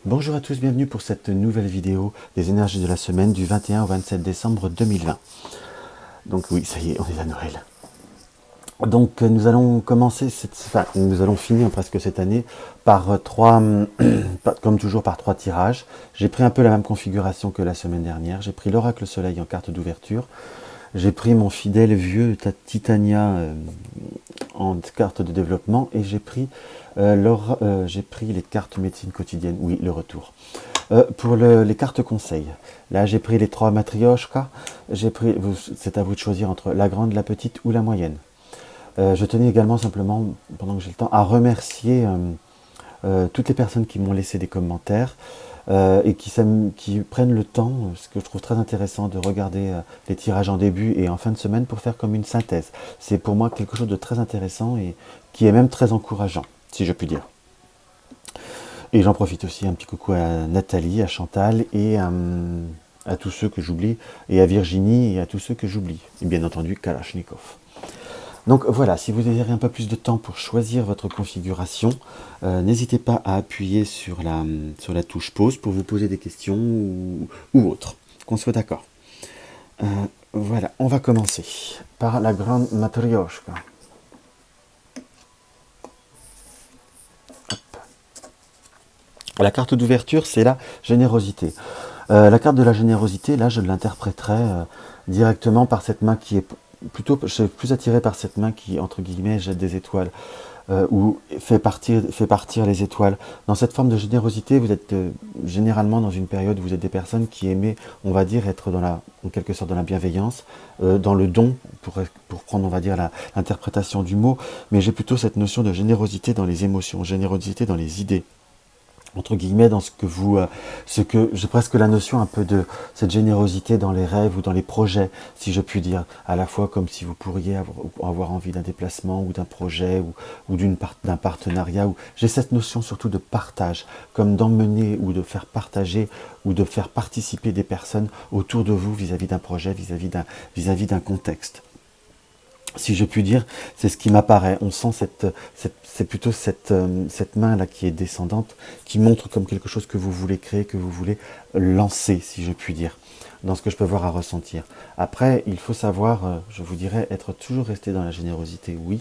Bonjour à tous, bienvenue pour cette nouvelle vidéo des énergies de la semaine du 21 au 27 décembre 2020. Donc oui, ça y est, on est à Noël. Donc nous allons nous allons finir presque cette année par trois, comme toujours par trois tirages. J'ai pris un peu la même configuration que la semaine dernière. J'ai pris l'oracle soleil en carte d'ouverture. J'ai pris mon fidèle vieux Titania en carte de développement et j'ai pris les cartes médecine quotidienne. Oui, le retour. Pour les cartes conseils, là j'ai pris les trois matrioshkas. C'est à vous de choisir entre la grande, la petite ou la moyenne. Je tenais également simplement, pendant que j'ai le temps, à remercier toutes les personnes qui m'ont laissé des commentaires et qui prennent le temps, ce que je trouve très intéressant, de regarder les tirages en début et en fin de semaine pour faire comme une synthèse. C'est pour moi quelque chose de très intéressant et qui est même très encourageant, si je puis dire. Et j'en profite aussi un petit coucou à Nathalie, à Chantal et à tous ceux que j'oublie, et à Virginie et à tous ceux que j'oublie. Et bien entendu Kalachnikov. Donc voilà, si vous désirez un peu plus de temps pour choisir votre configuration, n'hésitez pas à appuyer sur la touche pause pour vous poser des questions ou autres, qu'on soit d'accord. Voilà, on va commencer par la grande matrioshka. La carte d'ouverture, c'est la générosité. La carte de la générosité, là, je l'interpréterai directement par cette main qui est je suis plus attiré par cette main qui, entre guillemets, jette des étoiles ou fait partir les étoiles. Dans cette forme de générosité, vous êtes généralement dans une période où vous êtes des personnes qui aimaient, on va dire, être en quelque sorte dans la bienveillance, dans le don, pour prendre, on va dire, l'interprétation du mot, mais j'ai plutôt cette notion de générosité dans les émotions, générosité dans les idées, entre guillemets, dans j'ai presque la notion un peu de cette générosité dans les rêves ou dans les projets, si je puis dire, à la fois comme si vous pourriez avoir envie d'un déplacement ou d'un projet ou d'un partenariat. J'ai cette notion surtout de partage, comme d'emmener ou de faire partager ou de faire participer des personnes autour de vous vis-à-vis d'un projet, vis-à-vis d'un contexte. Si je puis dire, c'est ce qui m'apparaît. On sent c'est plutôt cette main-là qui est descendante, qui montre comme quelque chose que vous voulez créer, que vous voulez lancer, si je puis dire, dans ce que je peux voir à ressentir. Après, il faut savoir, je vous dirais, être toujours resté dans la générosité, oui,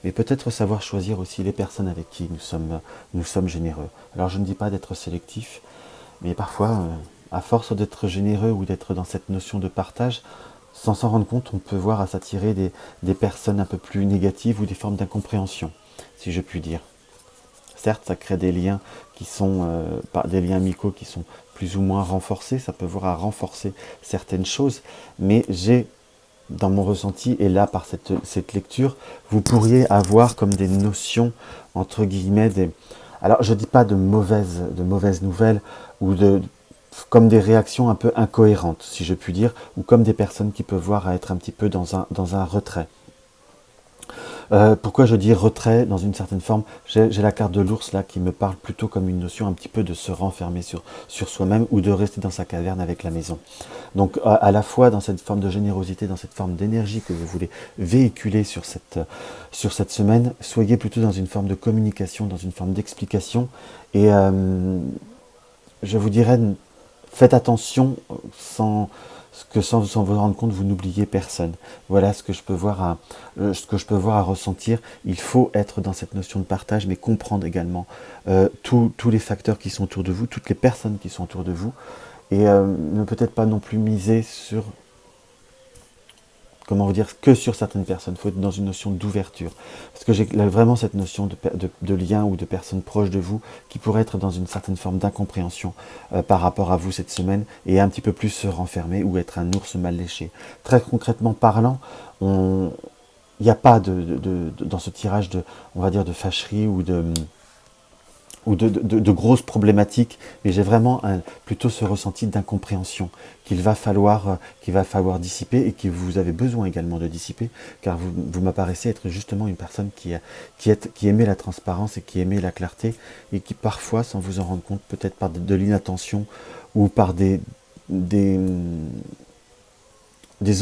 mais peut-être savoir choisir aussi les personnes avec qui nous sommes généreux. Alors je ne dis pas d'être sélectif, mais parfois, à force d'être généreux ou d'être dans cette notion de partage, sans s'en rendre compte, on peut voir à s'attirer des personnes un peu plus négatives ou des formes d'incompréhension, si je puis dire. Certes, ça crée des liens qui sont des liens amicaux qui sont plus ou moins renforcés, ça peut voir à renforcer certaines choses, mais dans mon ressenti, et là par cette lecture, vous pourriez avoir comme des notions, entre guillemets, alors je ne dis pas de mauvaises nouvelles, ou comme des réactions un peu incohérentes, si je puis dire, ou comme des personnes qui peuvent voir à être un petit peu dans un retrait. Pourquoi je dis retrait dans une certaine forme? J'ai la carte de l'ours là qui me parle plutôt comme une notion un petit peu de se renfermer sur soi-même ou de rester dans sa caverne avec la maison. Donc à la fois dans cette forme de générosité, dans cette forme d'énergie que vous voulez véhiculer sur cette semaine, soyez plutôt dans une forme de communication, dans une forme d'explication. Et je vous dirais, faites attention sans vous rendre compte, vous n'oubliez personne. Voilà ce que je peux voir à ressentir. Il faut être dans cette notion de partage, mais comprendre également tous les facteurs qui sont autour de vous, toutes les personnes qui sont autour de vous, et ne peut-être pas non plus miser sur, comment vous dire, que sur certaines personnes. Il faut être dans une notion d'ouverture. Parce que j'ai vraiment cette notion de lien ou de personnes proches de vous qui pourraient être dans une certaine forme d'incompréhension par rapport à vous cette semaine et un petit peu plus se renfermer ou être un ours mal léché. Très concrètement parlant, il n'y a pas dans ce tirage on va dire, de fâcherie ou de grosses problématiques, mais j'ai vraiment plutôt ce ressenti d'incompréhension qu'il va falloir dissiper et que vous avez besoin également de dissiper, car vous m'apparaissez être justement une personne qui aimait la transparence et qui aimait la clarté, et qui parfois, sans vous en rendre compte, peut-être par de l'inattention ou par des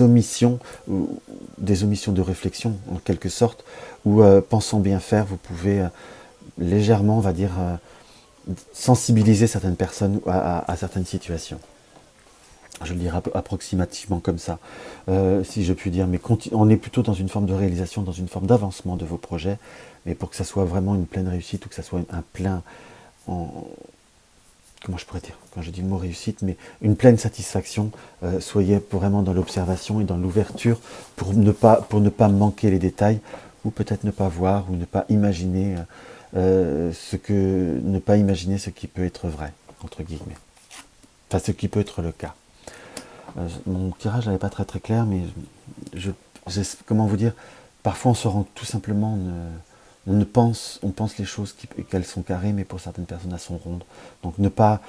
omissions, ou des omissions de réflexion en quelque sorte, ou pensant bien faire, vous pouvez légèrement, on va dire, sensibiliser certaines personnes à certaines situations. Je le dirais approximativement comme ça, si je puis dire, mais on est plutôt dans une forme de réalisation, dans une forme d'avancement de vos projets, mais pour que ça soit vraiment une pleine réussite, ou que ça soit un plein, comment je pourrais dire, quand je dis le mot réussite, mais une pleine satisfaction, soyez vraiment dans l'observation et dans l'ouverture pour ne pas manquer les détails, ou peut-être ne pas voir, ou ne pas imaginer ne pas imaginer ce qui peut être vrai, entre guillemets. Enfin, ce qui peut être le cas. Mon tirage n'était pas très très clair, mais comment vous dire, parfois on se rend tout simplement, on pense les choses qu'elles sont carrées, mais pour certaines personnes elles sont rondes. Donc ne pas,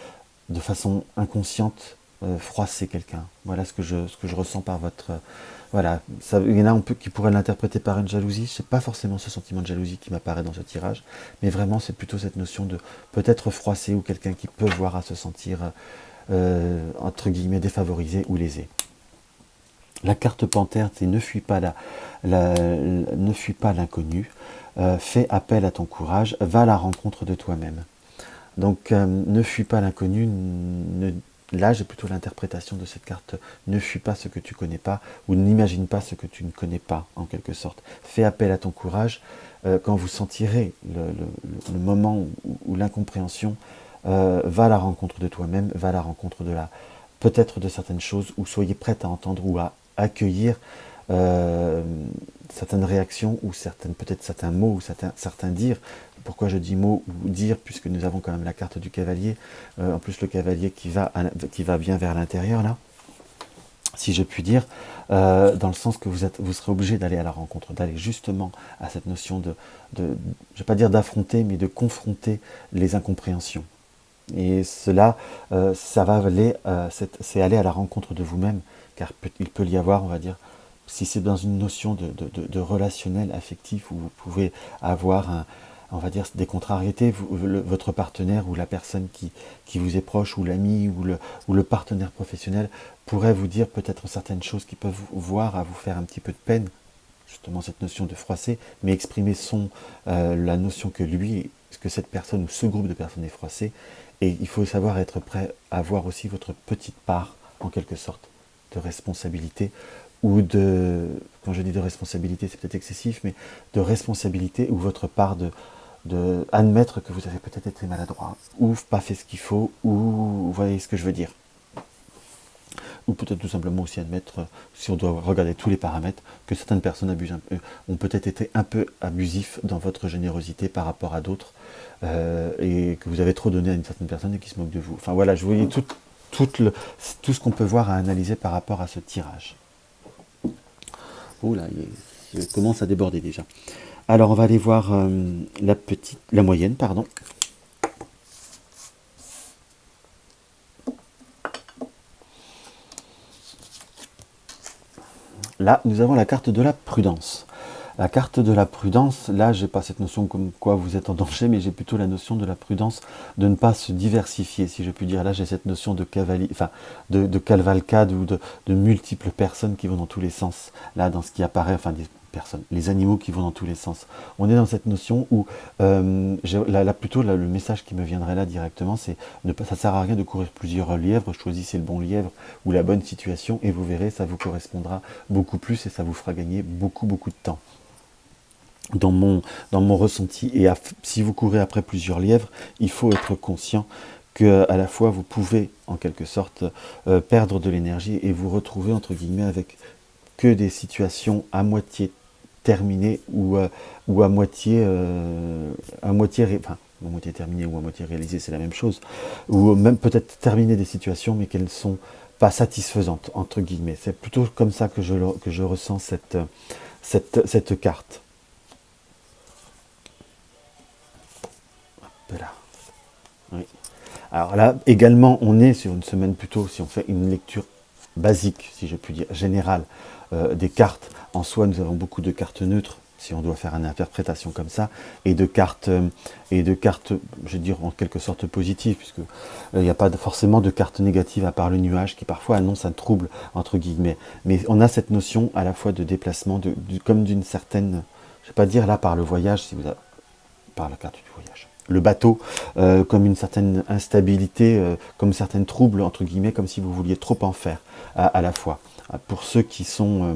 de façon inconsciente, froisser quelqu'un. Voilà ce que je ressens par votre... voilà, il y en a qui pourraient l'interpréter par une jalousie. C'est pas forcément ce sentiment de jalousie qui m'apparaît dans ce tirage, mais vraiment c'est plutôt cette notion de peut-être froisser, ou quelqu'un qui peut voir à se sentir... entre guillemets défavorisé ou lésé. La carte panthère, c'est ne fuis pas ne fuis pas l'inconnu, fais appel à ton courage, va à la rencontre de toi-même. Donc ne fuis pas l'inconnu, là j'ai plutôt l'interprétation de cette carte, ne fuis pas ce que tu connais pas, ou n'imagine pas ce que tu ne connais pas, en quelque sorte. Fais appel à ton courage, quand vous sentirez le moment où l'incompréhension, va à la rencontre de toi-même, va à la rencontre peut-être de certaines choses, ou soyez prête à entendre ou à accueillir certaines réactions, ou peut-être certains mots, ou certains dires. Pourquoi je dis mots ou dire, puisque nous avons quand même la carte du cavalier, en plus le cavalier qui va bien vers l'intérieur, là, si je puis dire, dans le sens que vous serez obligé d'aller à la rencontre, d'aller justement à cette notion je ne vais pas dire d'affronter, mais de confronter les incompréhensions. Et cela, ça va c'est aller à la rencontre de vous-même, car il peut y avoir, on va dire, si c'est dans une notion de relationnel, affectif, où vous pouvez avoir, on va dire, des contrariétés, votre partenaire ou la personne qui vous est proche, ou l'ami, ou le partenaire professionnel, pourrait vous dire peut-être certaines choses qui peuvent voir à vous faire un petit peu de peine, justement cette notion de froisser, mais exprimer la notion que cette personne ou ce groupe de personnes est froissé. Et il faut savoir être prêt à avoir aussi votre petite part, en quelque sorte, de responsabilité, ou quand je dis de responsabilité, c'est peut-être excessif, mais de responsabilité, ou votre part de admettre que vous avez peut-être été maladroit, ou pas fait ce qu'il faut, ou vous voyez ce que je veux dire. Ou peut-être tout simplement aussi admettre, si on doit regarder tous les paramètres, que certaines personnes ont peut-être été un peu abusifs dans votre générosité par rapport à d'autres, et que vous avez trop donné à une certaine personne et qui se moque de vous. Enfin voilà, je voyais tout ce qu'on peut voir à analyser par rapport à ce tirage. Oh là, il commence à déborder déjà. Alors on va aller voir la moyenne, pardon. Là, nous avons la carte de la prudence. La carte de la prudence, là, j'ai pas cette notion comme quoi vous êtes en danger, mais j'ai plutôt la notion de la prudence de ne pas se diversifier, si je puis dire. Là, j'ai cette notion de de cavalcade, ou de multiples personnes qui vont dans tous les sens. Là, dans ce qui apparaît, enfin, des personnes, les animaux qui vont dans tous les sens. On est dans cette notion où, plutôt, le message qui me viendrait là directement, c'est ça sert à rien de courir plusieurs lièvres, choisissez le bon lièvre ou la bonne situation, et vous verrez, ça vous correspondra beaucoup plus et ça vous fera gagner beaucoup de temps. Dans mon ressenti, et si vous courez après plusieurs lièvres, il faut être conscient que à la fois vous pouvez en quelque sorte perdre de l'énergie et vous retrouver entre guillemets avec que des situations à moitié terminées, ou à moitié terminées ou à moitié réalisées, c'est la même chose, ou même peut-être terminer des situations mais qu'elles ne sont pas satisfaisantes entre guillemets. C'est plutôt comme ça que je ressens cette carte. Là. Oui. Alors là, également, on est sur une semaine plutôt, si on fait une lecture basique, si je puis dire, générale, des cartes. En soi, nous avons beaucoup de cartes neutres, si on doit faire une interprétation comme ça, et de cartes, je veux dire, en quelque sorte positives, puisque il n'y a pas forcément de cartes négatives à part le nuage, qui parfois annonce un trouble, entre guillemets. Mais on a cette notion à la fois de déplacement, comme d'une certaine, je ne vais pas dire là par le voyage, par la carte du voyage. le bateau, comme une certaine instabilité, comme certains troubles, entre guillemets, comme si vous vouliez trop en faire à la fois. Pour ceux qui sont...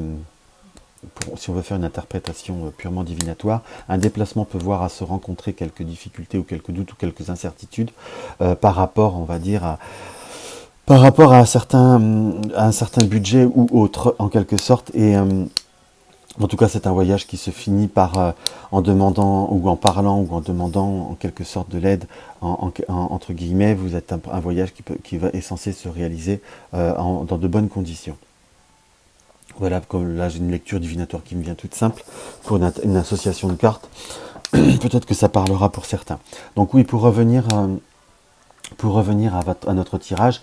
si on veut faire une interprétation purement divinatoire, un déplacement peut voir à se rencontrer quelques difficultés ou quelques doutes ou quelques incertitudes par rapport, on va dire, par rapport à un certain budget ou autre, en quelque sorte. Et en tout cas, c'est un voyage qui se finit par, en demandant, ou en parlant, ou en demandant en quelque sorte de l'aide, entre guillemets. Vous êtes un voyage qui est censé se réaliser dans de bonnes conditions. Voilà, comme là j'ai une lecture divinatoire qui me vient toute simple, pour une association de cartes. Peut-être que ça parlera pour certains. Donc oui, pour revenir à notre tirage,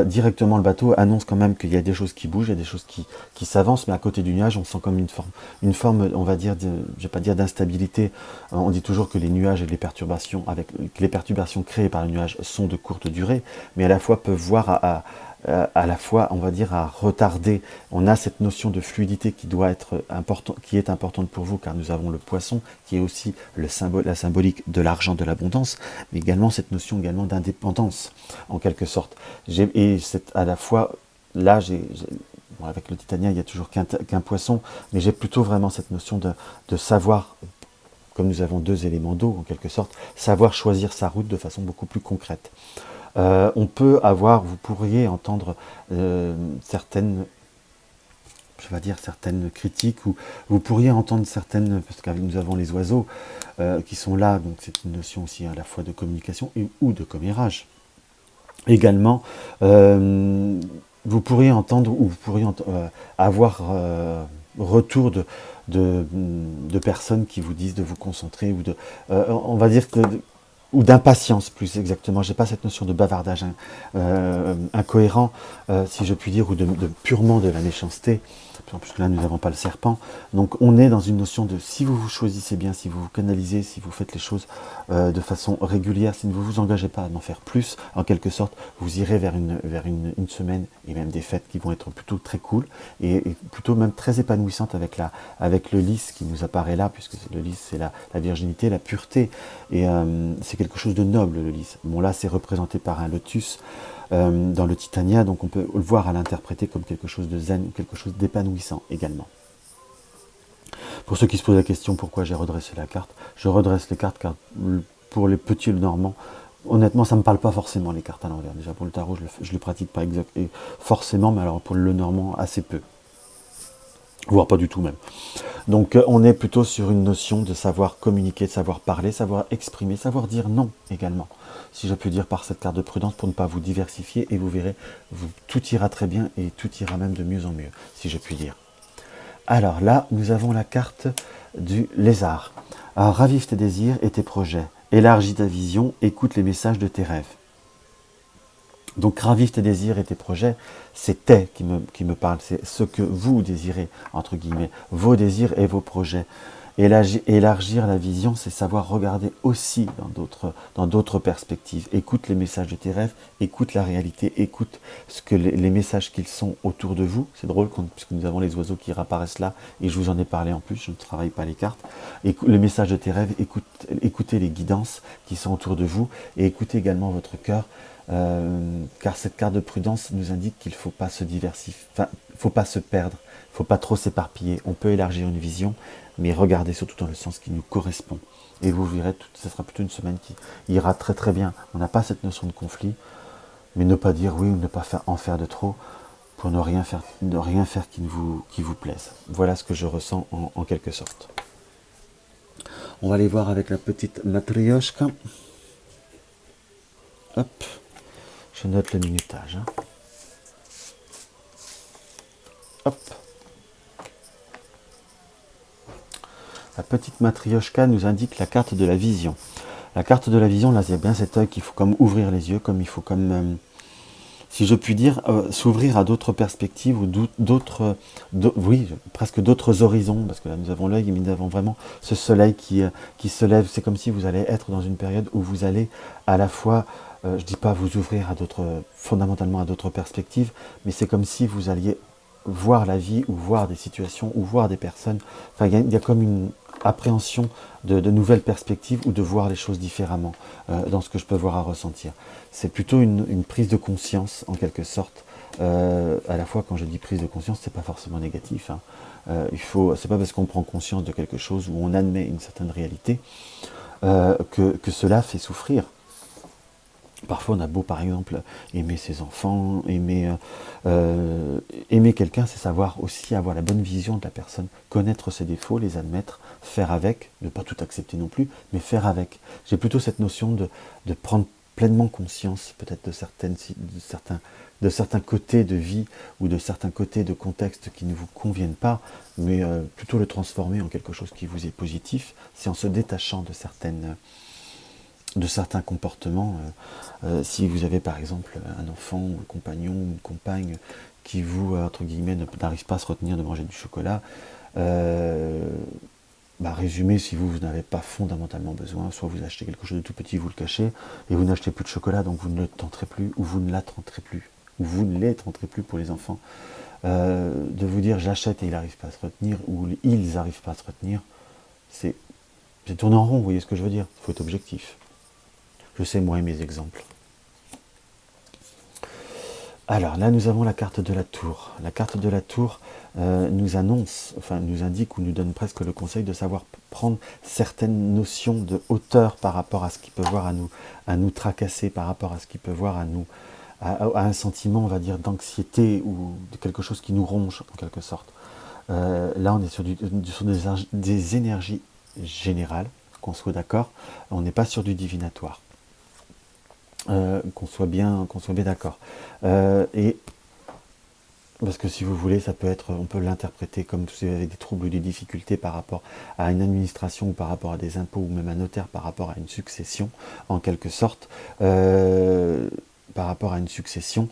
directement le bateau annonce quand même qu'il y a des choses qui bougent, il y a des choses qui s'avancent, mais à côté du nuage, on sent comme une forme, on va dire, je vais pas dire d'instabilité. On dit toujours que les nuages et les perturbations, les perturbations créées par le nuage sont de courte durée, mais à la fois peuvent voir à la fois, on va dire, à retarder. On a cette notion de fluidité qui doit être qui est importante pour vous, car nous avons le poisson, qui est aussi la symbolique de l'argent, de l'abondance, mais également cette notion également d'indépendance, en quelque sorte. Et c'est à la fois, là, bon, avec le Titania, il n'y a toujours qu'un poisson, mais j'ai plutôt vraiment cette notion de savoir, comme nous avons deux éléments d'eau, en quelque sorte, savoir choisir sa route de façon beaucoup plus concrète. On peut avoir, vous pourriez entendre certaines critiques, ou vous pourriez entendre certaines, parce que nous avons les oiseaux qui sont là, donc c'est une notion aussi à la fois de communication ou de commérage. Également, vous pourriez entendre, ou vous pourriez avoir retour de personnes qui vous disent de vous concentrer, ou on va dire que ou d'impatience plus exactement. J'ai pas cette notion de bavardage incohérent, si je puis dire, ou de purement de la méchanceté, puisque là nous n'avons pas le serpent. Donc on est dans une notion de, si vous vous choisissez bien, si vous vous canalisez, si vous faites les choses de façon régulière, si vous ne vous engagez pas à en faire plus, en quelque sorte, vous irez vers une semaine et même des fêtes qui vont être plutôt très cool et plutôt même très épanouissantes avec le lys qui nous apparaît là, puisque le lys c'est la virginité, la pureté, et c'est quelque chose de noble, le lys. Bon, là c'est représenté par un lotus dans le Titania, donc on peut le voir à l'interpréter comme quelque chose de zen ou quelque chose d'épanouissant également. Pour ceux qui se posent la question pourquoi j'ai redressé la carte, je redresse les cartes car pour les petits normands, honnêtement ça ne me parle pas forcément les cartes à l'envers. Déjà pour le tarot je le pratique pas forcément, mais alors pour le normand assez peu, voire pas du tout même. Donc on est plutôt sur une notion de savoir communiquer, de savoir parler, savoir exprimer, savoir dire non également. Si je peux dire par cette carte de prudence, pour ne pas vous diversifier, et vous verrez, tout ira très bien et tout ira même de mieux en mieux, si je puis dire. Alors là, nous avons la carte du lézard. Alors, ravive tes désirs et tes projets, élargis ta vision, écoute les messages de tes rêves. Donc ravive tes désirs et tes projets, c'est tes qui me parle, c'est ce que vous désirez, entre guillemets, vos désirs et vos projets. Élargir la vision, c'est savoir regarder aussi dans d'autres perspectives. Écoute les messages de tes rêves, écoute la réalité, écoute les messages qu'ils sont autour de vous. C'est drôle, puisque nous avons les oiseaux qui réapparaissent là, et je vous en ai parlé en plus, je ne travaille pas les cartes. Le message de tes rêves, écoutez les guidances qui sont autour de vous, et écoutez également votre cœur, car cette carte de prudence nous indique qu'il ne faut pas se diversifier, enfin, il ne faut pas se perdre, il ne faut pas trop s'éparpiller. On peut élargir une vision, mais regardez surtout dans le sens qui nous correspond. Et vous verrez, ce sera plutôt une semaine qui ira très très bien. On n'a pas cette notion de conflit, mais ne pas dire oui ou ne pas en faire de trop pour ne rien faire qui vous plaise. Voilà ce que je ressens en quelque sorte. On va aller voir avec la petite matrioshka. Hop, je note le minutage. Hop. La petite matrioshka nous indique la carte de la vision. La carte de la vision, là, c'est bien cet œil qu'il faut comme ouvrir les yeux, comme il faut comme, si je puis dire, s'ouvrir à d'autres perspectives ou presque d'autres horizons, parce que là nous avons l'œil et nous avons vraiment ce soleil qui se lève. C'est comme si vous allez être dans une période où vous allez à la fois, je dis pas vous ouvrir fondamentalement à d'autres perspectives, mais c'est comme si vous alliez voir la vie ou voir des situations ou voir des personnes. Enfin, il y a comme appréhension de nouvelles perspectives ou de voir les choses différemment dans ce que je peux voir à ressentir. C'est plutôt une prise de conscience en quelque sorte. À la fois quand je dis prise de conscience, c'est pas forcément négatif. Hein. C'est pas parce qu'on prend conscience de quelque chose ou on admet une certaine réalité que cela fait souffrir. Parfois, on a beau, par exemple, aimer ses enfants, aimer quelqu'un, c'est savoir aussi avoir la bonne vision de la personne, connaître ses défauts, les admettre, faire avec, ne pas tout accepter non plus, mais faire avec. J'ai plutôt cette notion de prendre pleinement conscience, peut-être de certains côtés de vie ou de certains côtés de contexte qui ne vous conviennent pas, mais plutôt le transformer en quelque chose qui vous est positif, c'est en se détachant de certains comportements. Si vous avez par exemple un enfant, ou un compagnon, ou une compagne qui vous, entre guillemets, n'arrive pas à se retenir de manger du chocolat, résumé, si vous n'avez pas fondamentalement besoin, soit vous achetez quelque chose de tout petit, vous le cachez, et vous n'achetez plus de chocolat, donc vous ne le tenterez plus, ou vous ne la tenterez plus, ou vous ne les tenterez plus pour les enfants. De vous dire j'achète et il n'arrive pas à se retenir, ou ils n'arrivent pas à se retenir, c'est tourner en rond, vous voyez ce que je veux dire, il faut être objectif. Je sais, moi et mes exemples. Alors là, nous avons la carte de la tour. La carte de la tour nous annonce, enfin nous indique ou nous donne presque le conseil de savoir prendre certaines notions de hauteur par rapport à ce qui peut voir à nous tracasser, par rapport à ce qui peut voir à un sentiment, on va dire, d'anxiété ou de quelque chose qui nous ronge en quelque sorte. Là, on est sur des énergies générales, qu'on soit d'accord. On n'est pas sur du divinatoire. Qu'on soit bien d'accord. Et parce que si vous voulez, ça peut être, on peut l'interpréter comme si vous avez des troubles ou des difficultés par rapport à une administration ou par rapport à des impôts ou même un notaire par rapport à une succession, en quelque sorte, par rapport à une succession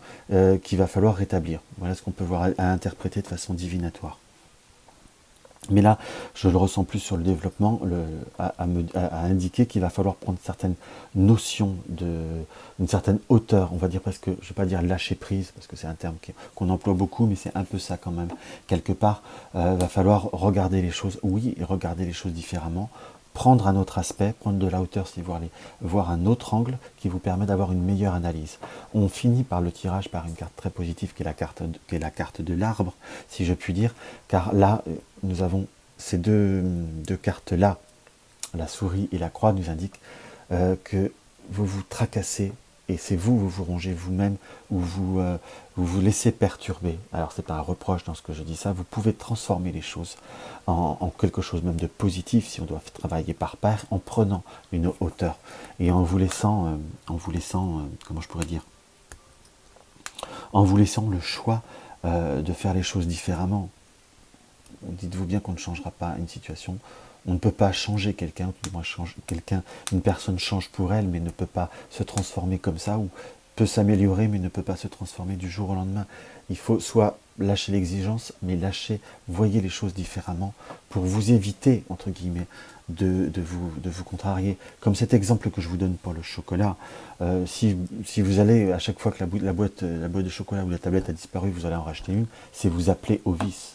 qu'il va falloir rétablir. Voilà ce qu'on peut voir à interpréter de façon divinatoire. Mais là, je le ressens plus sur le développement, à indiquer qu'il va falloir prendre certaines notions, une certaine hauteur, on va dire presque, je ne vais pas dire lâcher prise, parce que c'est un terme qu'on emploie beaucoup, mais c'est un peu ça quand même. Quelque part, va falloir regarder les choses, oui, et regarder les choses différemment, prendre un autre aspect, prendre de la hauteur, c'est voir un autre angle qui vous permet d'avoir une meilleure analyse. On finit par le tirage par une carte très positive qui est la carte de l'arbre, si je puis dire, car là, nous avons ces deux cartes-là, la souris et la croix, nous indiquent que vous vous tracassez et c'est vous rongez vous-même ou vous laissez perturber. Alors c'est pas un reproche dans ce que je dis ça, vous pouvez transformer les choses en quelque chose même de positif si on doit travailler par pair en prenant une hauteur et en vous laissant, comment je pourrais dire, en vous laissant le choix de faire les choses différemment. Dites-vous bien qu'on ne changera pas une situation. On ne peut pas changer quelqu'un, une personne change pour elle, mais ne peut pas se transformer comme ça, ou peut s'améliorer, mais ne peut pas se transformer du jour au lendemain. Il faut soit lâcher l'exigence, mais voyez les choses différemment, pour vous éviter, entre guillemets, de vous contrarier. Comme cet exemple que je vous donne pour le chocolat, si vous allez, à chaque fois que la boîte de chocolat ou la tablette a disparu, vous allez en racheter une, c'est vous appeler au vice.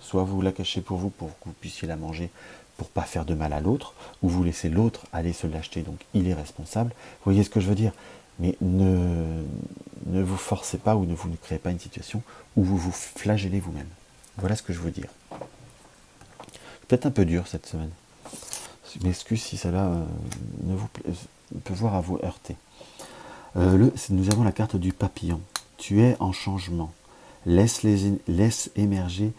Soit vous la cachez pour que vous puissiez la manger pour pas faire de mal à l'autre, ou vous laissez l'autre aller se l'acheter, donc il est responsable. Vous voyez ce que je veux dire? Mais ne vous forcez pas ou ne créez pas une situation où vous vous flagellez vous-même. Voilà ce que je veux dire. Peut-être un peu dur cette semaine. Je m'excuse si cela peut voir à vous heurter. Nous avons la carte du papillon. Tu es en changement. Laisse émerger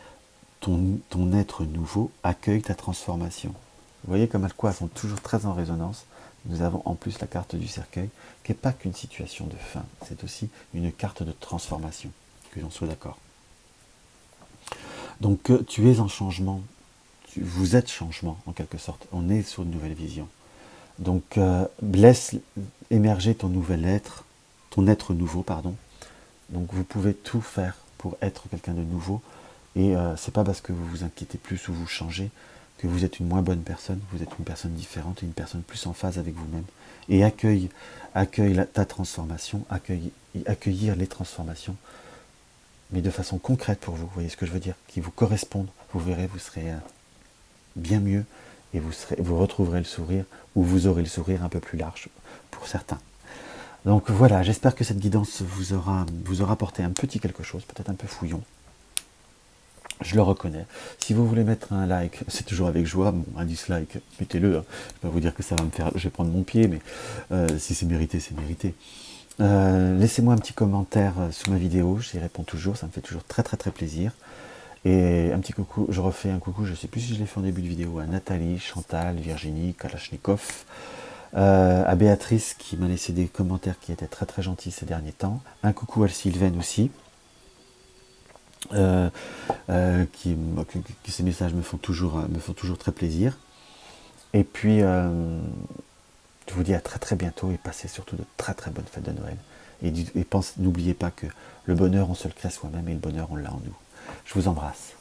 ton être nouveau, accueille ta transformation. Vous voyez comme elles sont toujours très en résonance. Nous avons en plus la carte du cercueil, qui n'est pas qu'une situation de fin, c'est aussi une carte de transformation, que l'on soit d'accord. Donc tu es en changement, vous êtes changement en quelque sorte, on est sur une nouvelle vision. Donc laisse émerger ton nouvel être, ton être nouveau, pardon. Donc vous pouvez tout faire pour être quelqu'un de nouveau, et c'est pas parce que vous vous inquiétez plus ou vous changez que vous êtes une moins bonne personne, vous êtes une personne différente, une personne plus en phase avec vous-même. Et accueille ta transformation, accueillir les transformations, mais de façon concrète pour vous, voyez ce que je veux dire, qui vous correspondent, vous verrez, vous serez bien mieux, et vous retrouverez le sourire, ou vous aurez le sourire un peu plus large pour certains. Donc voilà, j'espère que cette guidance vous aura apporté un petit quelque chose, peut-être un peu fouillon. Je le reconnais. Si vous voulez mettre un like, c'est toujours avec joie. Bon, un dislike, mettez-le. Hein. Je ne vais pas vous dire que ça va me faire... Je vais prendre mon pied, mais si c'est mérité, c'est mérité. Laissez-moi un petit commentaire sous ma vidéo. J'y réponds toujours. Ça me fait toujours très très très plaisir. Et un petit coucou, je refais un coucou, je ne sais plus si je l'ai fait en début de vidéo, à Nathalie, Chantal, Virginie, Kalachnikov, à Béatrice qui m'a laissé des commentaires qui étaient très très gentils ces derniers temps. Un coucou à Sylvaine aussi. Ces messages me font toujours très plaisir. Et puis, je vous dis à très très bientôt et passez surtout de très très bonnes fêtes de Noël. Et n'oubliez pas que le bonheur, on se le crée soi-même et le bonheur, on l'a en nous. Je vous embrasse.